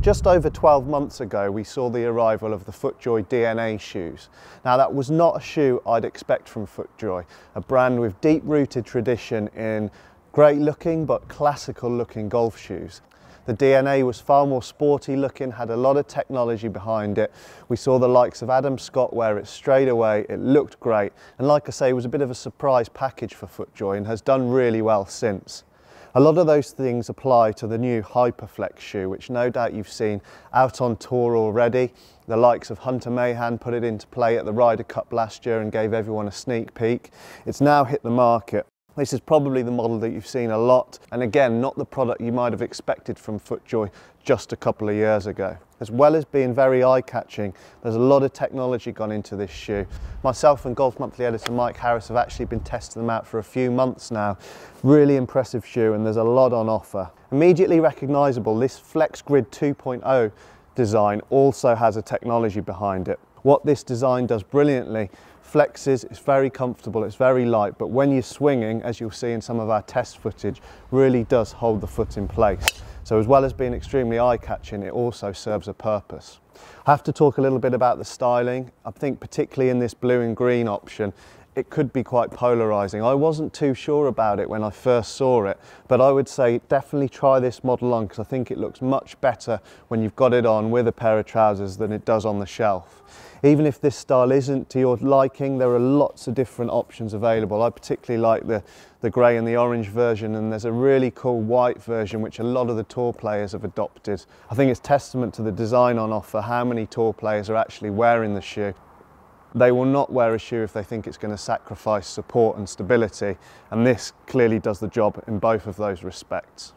Just over 12 months ago, we saw the arrival of the FootJoy DNA shoes. Now, that was not a shoe I'd expect from FootJoy, a brand with deep-rooted tradition in great looking but classical looking golf shoes. The DNA was far more sporty looking, had a lot of technology behind it. We saw the likes of Adam Scott wear it straight away. It looked great. And like I say, it was a bit of a surprise package for FootJoy and has done really well since. A lot of those things apply to the new HyperFlex shoe, which no doubt you've seen out on tour already. The likes of Hunter Mahan put it into play at the Ryder Cup last year and gave everyone a sneak peek. It's now hit the market. This is probably the model that you've seen a lot, and again, not the product you might have expected from FootJoy just a couple of years ago. As well as being very eye-catching, there's a lot of technology gone into this shoe. Myself and Golf Monthly editor Mike Harris have actually been testing them out for a few months now. Really impressive shoe, and there's a lot on offer. Immediately recognisable, this Flex Grid 2.0 design also has a technology behind it. What this design does brilliantly, flexes, it's very comfortable, it's very light, but when you're swinging, as you'll see in some of our test footage, really does hold the foot in place. So as well as being extremely eye-catching, it also serves a purpose. I have to talk a little bit about the styling. I think particularly in this blue and green option, it could be quite polarizing. I wasn't too sure about it when I first saw it, but I would say definitely try this model on because I think it looks much better when you've got it on with a pair of trousers than it does on the shelf. Even if this style isn't to your liking, there are lots of different options available. I particularly like the grey and the orange version, and there's a really cool white version which a lot of the tour players have adopted. I think it's testament to the design on offer how many tour players are actually wearing the shoe. They will not wear a shoe if they think it's going to sacrifice support and stability, and this clearly does the job in both of those respects.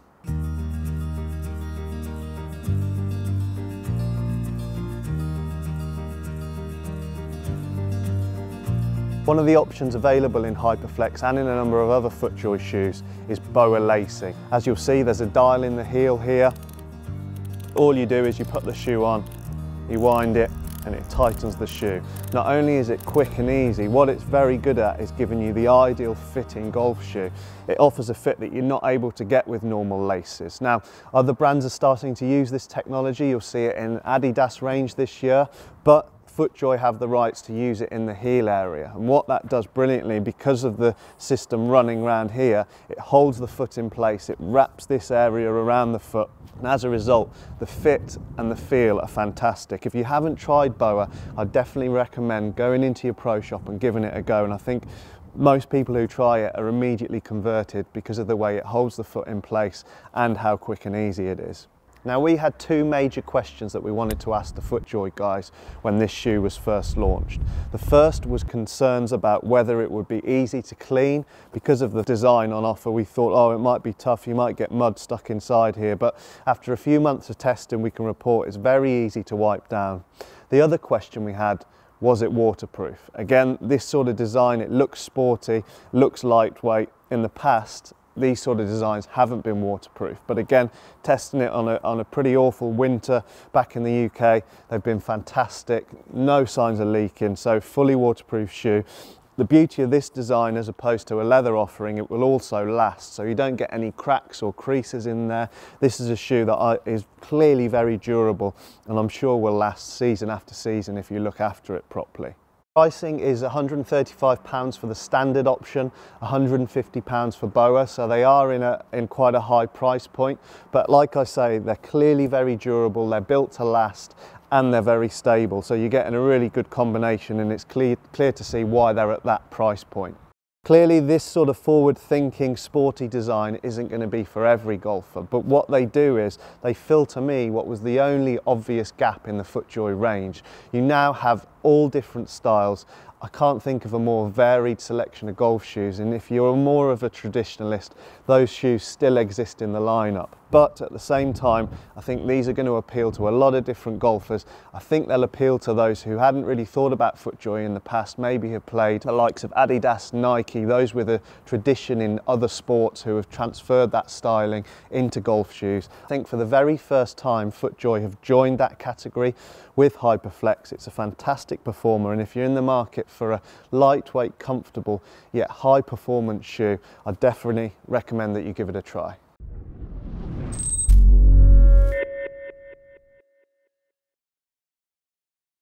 One of the options available in HyperFlex and in a number of other FootJoy shoes is boa lacing. As you'll see, there's a dial in the heel here. All you do is you put the shoe on, you wind it, and it tightens the shoe. Not only is it quick and easy, what it's very good at is giving you the ideal fitting golf shoe. It offers a fit that you're not able to get with normal laces. Now, other brands are starting to use this technology. You'll see it in Adidas range this year, but FootJoy have the rights to use it in the heel area, and what that does brilliantly, because of the system running around here, it holds the foot in place, it wraps this area around the foot, and as a result the fit and the feel are fantastic. If you haven't tried boa, I definitely recommend going into your pro shop and giving it a go, and I think most people who try it are immediately converted because of the way it holds the foot in place and how quick and easy it is. Now, we had two major questions that we wanted to ask the FootJoy guys when this shoe was first launched. The first was concerns about whether it would be easy to clean. Because of the design on offer, we thought, oh, it might be tough, you might get mud stuck inside here, but after a few months of testing, we can report it's very easy to wipe down. The other question we had, was it waterproof? Again, this sort of design, it looks sporty, looks lightweight. In the past, these sort of designs haven't been waterproof, but again, testing it on a pretty awful winter back in the UK, they've been fantastic, no signs of leaking, so fully waterproof shoe. The beauty of this design, as opposed to a leather offering, it will also last, so you don't get any cracks or creases in there. This is a shoe that is clearly very durable, and I'm sure will last season after season if you look after it properly. Pricing is £135 for the standard option, £150 for boa, so they are in quite a high price point, but like I say, they're clearly very durable, they're built to last, and they're very stable, so you're getting a really good combination, and it's clear to see why they're at that price point. Clearly, this sort of forward-thinking, sporty design isn't going to be for every golfer, but what they do is they fill, to me, what was the only obvious gap in the FootJoy range. You now have all different styles. I can't think of a more varied selection of golf shoes, and if you're more of a traditionalist, those shoes still exist in the lineup. But at the same time, I think these are going to appeal to a lot of different golfers. I think they'll appeal to those who hadn't really thought about FootJoy in the past, maybe have played the likes of Adidas, Nike, those with a tradition in other sports who have transferred that styling into golf shoes. I think for the very first time, FootJoy have joined that category with HyperFlex. It's a fantastic performer, and if you're in the market for a lightweight, comfortable, yet high performance shoe, I definitely recommend that you give it a try.